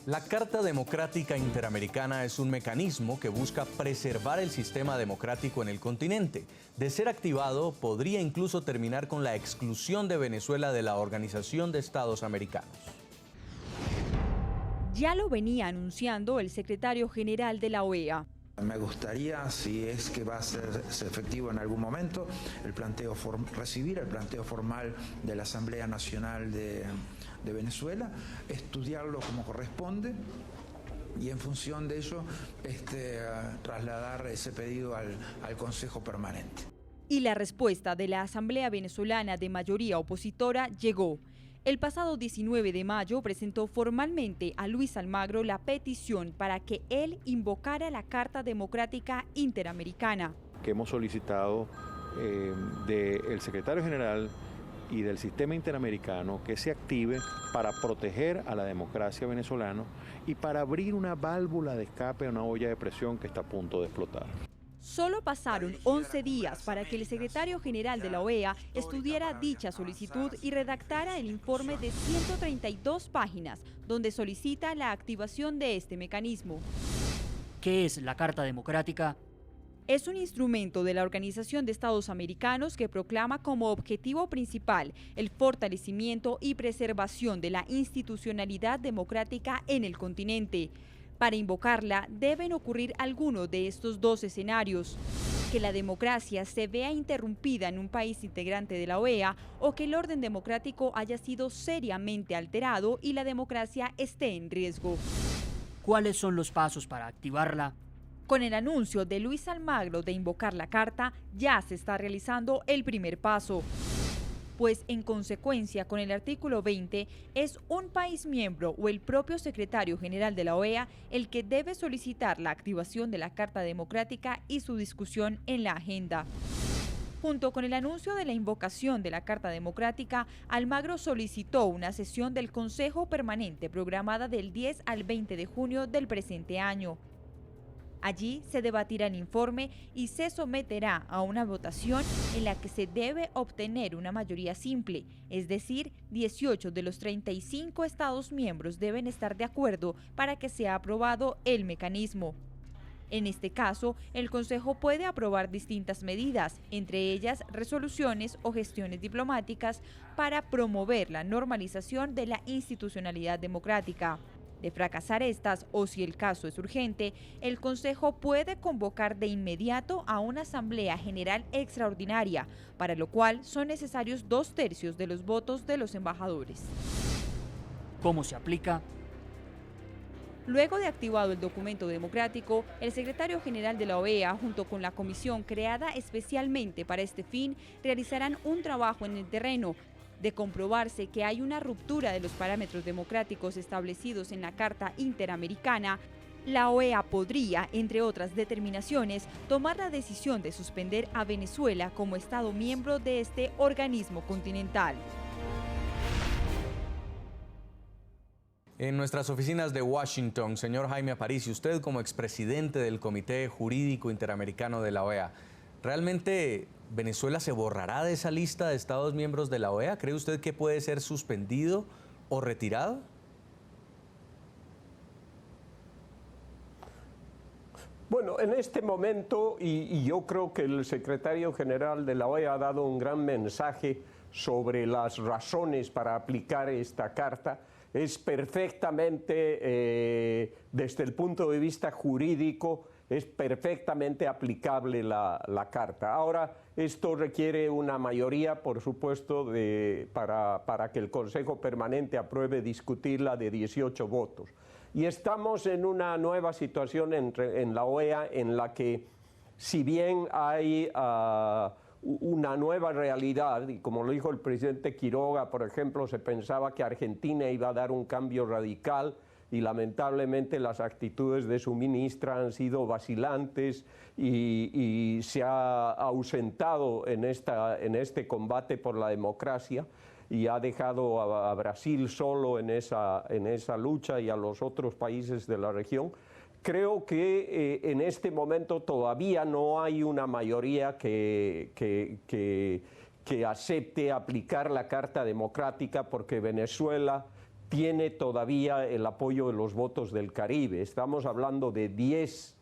La Carta Democrática Interamericana es un mecanismo que busca preservar el sistema democrático en el continente. De ser activado, podría incluso terminar con la exclusión de Venezuela de la Organización de Estados Americanos. Ya lo venía anunciando el secretario general de la OEA. Me gustaría, si es que va a ser efectivo en algún momento, recibir el planteo formal de la Asamblea Nacional de Venezuela, estudiarlo como corresponde y en función de ello trasladar ese pedido al Consejo Permanente. Y la respuesta de la Asamblea Venezolana de mayoría opositora llegó. El pasado 19 de mayo presentó formalmente a Luis Almagro la petición para que él invocara la Carta Democrática Interamericana. Que hemos solicitado del secretario general y del sistema interamericano que se active para proteger a la democracia venezolana y para abrir una válvula de escape a una olla de presión que está a punto de explotar. Solo pasaron 11 días para que el secretario general de la OEA estudiara dicha solicitud y redactara el informe de 132 páginas, donde solicita la activación de este mecanismo. ¿Qué es la Carta Democrática? Es un instrumento de la Organización de Estados Americanos que proclama como objetivo principal el fortalecimiento y preservación de la institucionalidad democrática en el continente. Para invocarla deben ocurrir algunos de estos dos escenarios: que la democracia se vea interrumpida en un país integrante de la OEA o que el orden democrático haya sido seriamente alterado y la democracia esté en riesgo. ¿Cuáles son los pasos para activarla? Con el anuncio de Luis Almagro de invocar la Carta, ya se está realizando el primer paso. Pues en consecuencia con el artículo 20 es un país miembro o el propio secretario general de la OEA el que debe solicitar la activación de la Carta Democrática y su discusión en la agenda. Junto con el anuncio de la invocación de la Carta Democrática, Almagro solicitó una sesión del Consejo Permanente programada del 10 al 20 de junio del presente año. Allí se debatirá el informe y se someterá a una votación en la que se debe obtener una mayoría simple, es decir, 18 de los 35 Estados miembros deben estar de acuerdo para que sea aprobado el mecanismo. En este caso, el Consejo puede aprobar distintas medidas, entre ellas resoluciones o gestiones diplomáticas para promover la normalización de la institucionalidad democrática. De fracasar estas, o si el caso es urgente, el Consejo puede convocar de inmediato a una Asamblea General Extraordinaria, para lo cual son necesarios 2/3 de los votos de los embajadores. ¿Cómo se aplica? Luego de activado el documento democrático, el secretario general de la OEA, junto con la comisión creada especialmente para este fin, realizarán un trabajo en el terreno. De comprobarse que hay una ruptura de los parámetros democráticos establecidos en la Carta Interamericana, la OEA podría, entre otras determinaciones, tomar la decisión de suspender a Venezuela como Estado miembro de este organismo continental. En nuestras oficinas de Washington, señor Jaime Aparicio, usted como expresidente del Comité Jurídico Interamericano de la OEA, ¿realmente Venezuela se borrará de esa lista de Estados miembros de la OEA? ¿Cree usted que puede ser suspendido o retirado? Bueno, en este momento, y yo creo que el secretario general de la OEA ha dado un gran mensaje sobre las razones para aplicar esta carta, es perfectamente, desde el punto de vista jurídico, es perfectamente aplicable la carta. Ahora, esto requiere una mayoría, por supuesto, para que el Consejo Permanente apruebe discutirla de 18 votos. Y estamos en una nueva situación en la OEA en la que, si bien hay una nueva realidad, y como lo dijo el presidente Quiroga, por ejemplo, se pensaba que Argentina iba a dar un cambio radical, y lamentablemente las actitudes de su ministra han sido vacilantes y se ha ausentado en este combate por la democracia y ha dejado a Brasil solo en esa lucha y a los otros países de la región. Creo que en este momento todavía no hay una mayoría que acepte aplicar la Carta Democrática, porque Venezuela tiene todavía el apoyo de los votos del Caribe. Estamos hablando de 10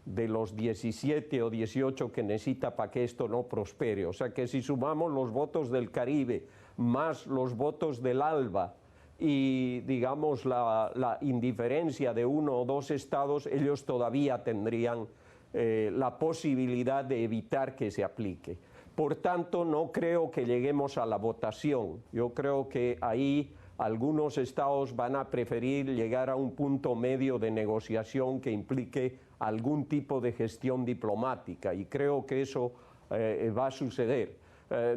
de los 17 o 18 que necesita para que esto no prospere. O sea que si sumamos los votos del Caribe más los votos del ALBA y digamos la indiferencia de uno o dos estados, ellos todavía tendrían la posibilidad de evitar que se aplique. Por tanto, no creo que lleguemos a la votación. Yo creo que ahí algunos estados van a preferir llegar a un punto medio de negociación que implique algún tipo de gestión diplomática, y creo que eso va a suceder.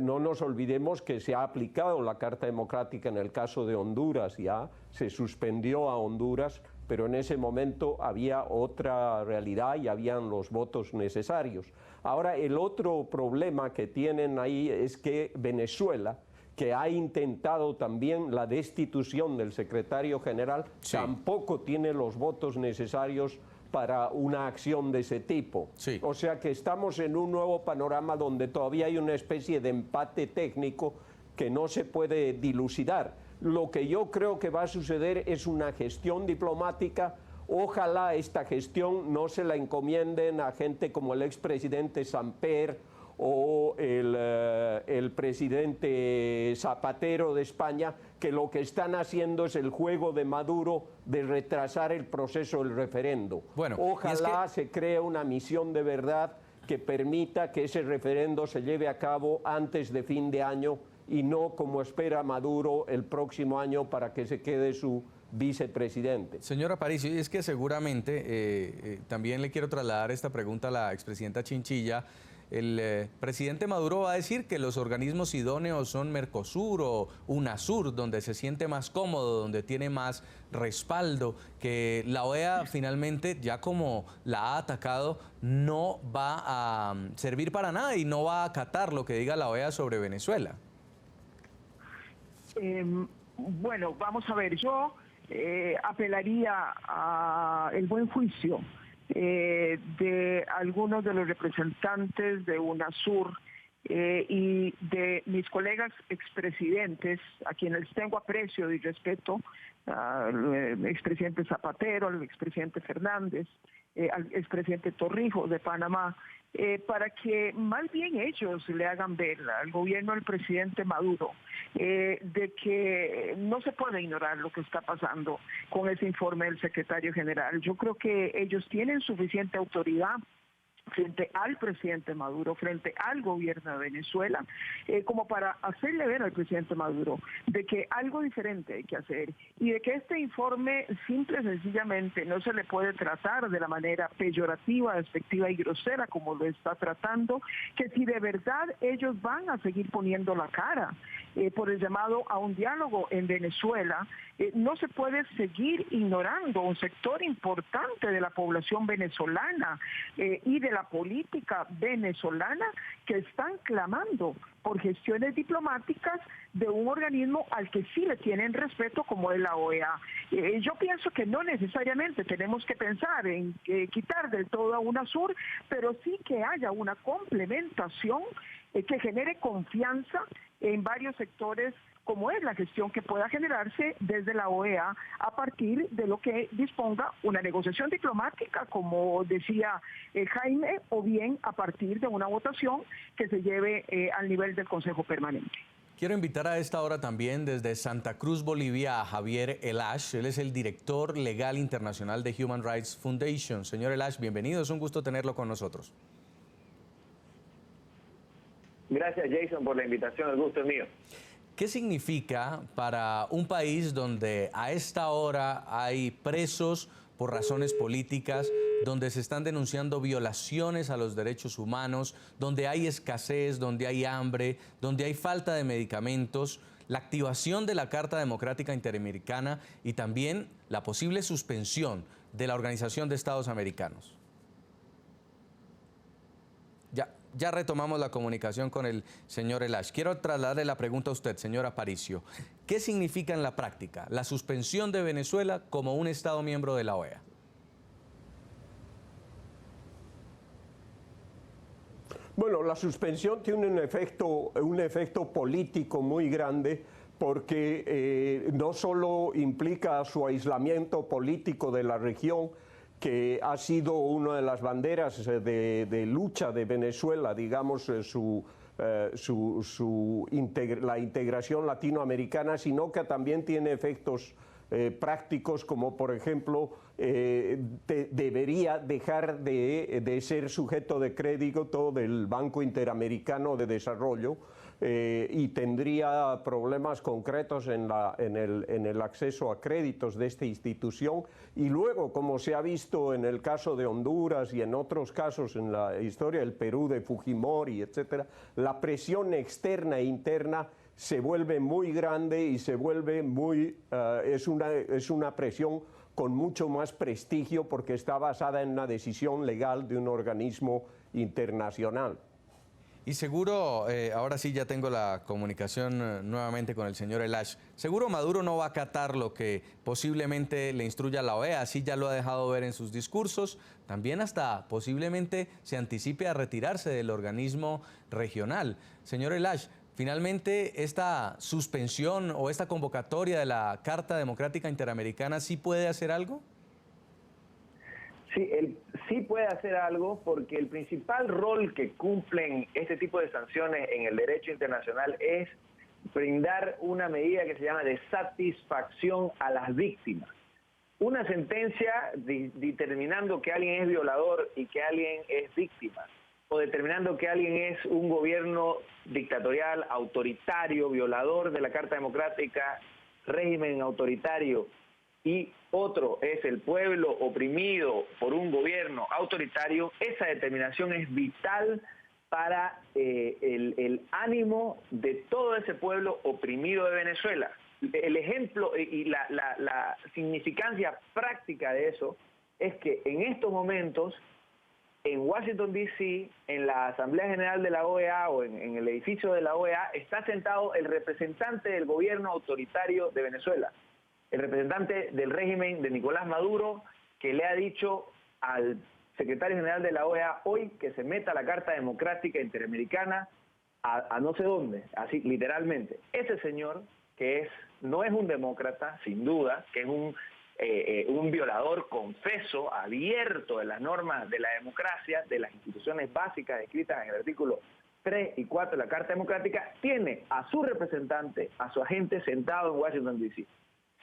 No nos olvidemos que se ha aplicado la Carta Democrática en el caso de Honduras, ya se suspendió a Honduras, pero en ese momento había otra realidad y habían los votos necesarios. Ahora, el otro problema que tienen ahí es que Venezuela, que ha intentado también la destitución del secretario general, sí, tampoco tiene los votos necesarios para una acción de ese tipo. Sí. O sea que estamos en un nuevo panorama donde todavía hay una especie de empate técnico que no se puede dilucidar. Lo que yo creo que va a suceder es una gestión diplomática. Ojalá esta gestión no se la encomienden a gente como el expresidente Samper o el presidente Zapatero de España, que lo que están haciendo es el juego de Maduro de retrasar el proceso del referendo. Bueno, ojalá se cree una misión de verdad que permita que ese referendo se lleve a cabo antes de fin de año y no como espera Maduro el próximo año para que se quede su vicepresidente. Señora Aparicio, es que seguramente también le quiero trasladar esta pregunta a la expresidenta Chinchilla. El presidente Maduro va a decir que los organismos idóneos son Mercosur o UNASUR, donde se siente más cómodo, donde tiene más respaldo, que la OEA finalmente, ya como la ha atacado, no va a servir para nada y no va a acatar lo que diga la OEA sobre Venezuela. Bueno, vamos a ver, yo apelaría al buen juicio de algunos de los representantes de UNASUR y de mis colegas expresidentes, a quienes tengo aprecio y respeto, al expresidente Zapatero, al expresidente Fernández, al expresidente Torrijos de Panamá, para que más bien ellos le hagan ver al gobierno del presidente Maduro de que no se puede ignorar lo que está pasando con ese informe del secretario general. Yo creo que ellos tienen suficiente autoridad frente al presidente Maduro, frente al gobierno de Venezuela, como para hacerle ver al presidente Maduro de que algo diferente hay que hacer y de que este informe simple y sencillamente no se le puede tratar de la manera peyorativa, despectiva y grosera como lo está tratando, que si de verdad ellos van a seguir poniendo la cara por el llamado a un diálogo en Venezuela, no se puede seguir ignorando un sector importante de la población venezolana y de la política venezolana que están clamando por gestiones diplomáticas de un organismo al que sí le tienen respeto como es la OEA. Yo pienso que no necesariamente tenemos que pensar en quitar del todo a UNASUR, pero sí que haya una complementación que genere confianza en varios sectores, como es la gestión que pueda generarse desde la OEA a partir de lo que disponga una negociación diplomática, como decía Jaime, o bien a partir de una votación que se lleve al nivel del Consejo Permanente. Quiero invitar a esta hora también desde Santa Cruz, Bolivia, a Javier Elash. Él es el director legal internacional de Human Rights Foundation. Señor Elash, bienvenido, es un gusto tenerlo con nosotros. Gracias, Jason, por la invitación, el gusto es mío. ¿Qué significa para un país donde a esta hora hay presos por razones políticas, donde se están denunciando violaciones a los derechos humanos, donde hay escasez, donde hay hambre, donde hay falta de medicamentos, la activación de la Carta Democrática Interamericana y también la posible suspensión de la Organización de Estados Americanos? Ya retomamos la comunicación con el señor Elash. Quiero trasladarle la pregunta a usted, señor Aparicio. ¿Qué significa en la práctica la suspensión de Venezuela como un Estado miembro de la OEA? Bueno, la suspensión tiene un efecto político muy grande porque no solo implica su aislamiento político de la región, que ha sido una de las banderas de lucha de Venezuela, digamos, la integración latinoamericana, sino que también tiene efectos prácticos, como por ejemplo debería dejar de ser sujeto de crédito del Banco Interamericano de Desarrollo, y tendría problemas concretos en el acceso a créditos de esta institución. Y luego, como se ha visto en el caso de Honduras y en otros casos en la historia del Perú de Fujimori, etcétera, la presión externa e interna se vuelve muy grande y se vuelve es una presión con mucho más prestigio, porque está basada en una decisión legal de un organismo internacional. Y seguro, ahora sí ya tengo la comunicación nuevamente con el señor Elash, seguro Maduro no va a acatar lo que posiblemente le instruya la OEA, así ya lo ha dejado ver en sus discursos, también hasta posiblemente se anticipe a retirarse del organismo regional. Señor Elash, finalmente esta suspensión o esta convocatoria de la Carta Democrática Interamericana, ¿sí puede hacer algo? Sí, sí puede hacer algo, porque el principal rol que cumplen este tipo de sanciones en el derecho internacional es brindar una medida que se llama de satisfacción a las víctimas. Una sentencia determinando que alguien es violador y que alguien es víctima, o determinando que alguien es un gobierno dictatorial, autoritario, violador de la Carta Democrática, régimen autoritario, y otro es el pueblo oprimido por un gobierno autoritario, esa determinación es vital para el ánimo de todo ese pueblo oprimido de Venezuela. El ejemplo y la significancia práctica de eso es que en estos momentos, en Washington, D.C., en la Asamblea General de la OEA o en el edificio de la OEA, está sentado el representante del gobierno autoritario de Venezuela, el representante del régimen de Nicolás Maduro, que le ha dicho al secretario general de la OEA hoy que se meta la Carta Democrática Interamericana a no sé dónde, así literalmente. Ese señor, que no es un demócrata, sin duda, que es un violador confeso, abierto de las normas de la democracia, de las instituciones básicas descritas en el artículo 3 y 4 de la Carta Democrática, tiene a su representante, a su agente sentado en Washington, D.C.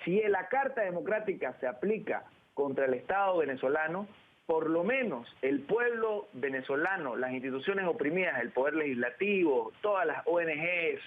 Si la Carta Democrática se aplica contra el Estado venezolano, por lo menos el pueblo venezolano, las instituciones oprimidas, el poder legislativo, todas las ONGs,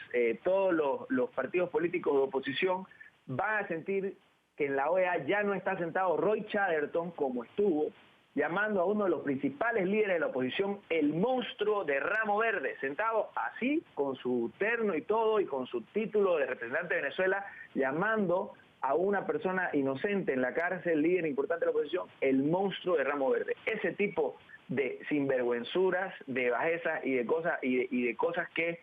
todos los partidos políticos de oposición, van a sentir que en la OEA ya no está sentado Roy Chatterton, como estuvo, llamando a uno de los principales líderes de la oposición el monstruo de ramo verde, sentado así, con su terno y todo, y con su título de representante de Venezuela, llamando a una persona inocente en la cárcel, líder importante de la oposición, el monstruo de ramo verde. Ese tipo de sinvergüenzuras, de bajezas y de cosas que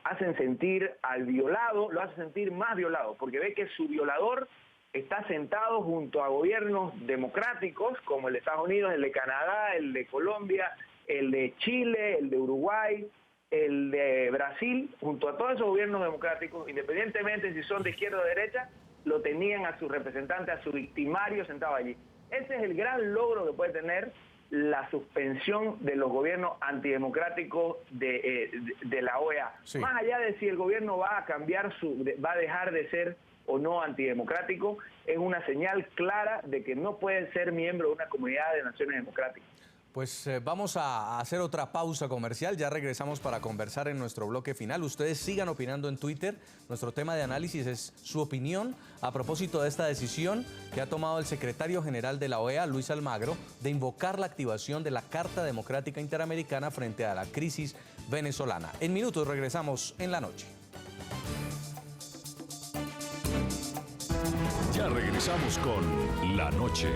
hacen sentir al violado, lo hace sentir más violado, porque ve que su violador está sentado junto a gobiernos democráticos como el de Estados Unidos, el de Canadá, el de Colombia, el de Chile, el de Uruguay, el de Brasil, junto a todos esos gobiernos democráticos, independientemente si son de izquierda o de derecha, lo tenían a su representante, a su victimario sentado allí. Ese es el gran logro que puede tener la suspensión de los gobiernos antidemocráticos de la OEA. Sí. Más allá de si el gobierno va a cambiar, va a dejar de ser o no antidemocrático, es una señal clara de que no pueden ser miembro de una comunidad de naciones democráticas. Pues vamos a hacer otra pausa comercial, ya regresamos para conversar en nuestro bloque final. Ustedes sigan opinando en Twitter, nuestro tema de análisis es su opinión a propósito de esta decisión que ha tomado el secretario general de la OEA, Luis Almagro, de invocar la activación de la Carta Democrática Interamericana frente a la crisis venezolana. En minutos regresamos en la noche. Ya regresamos con La Noche.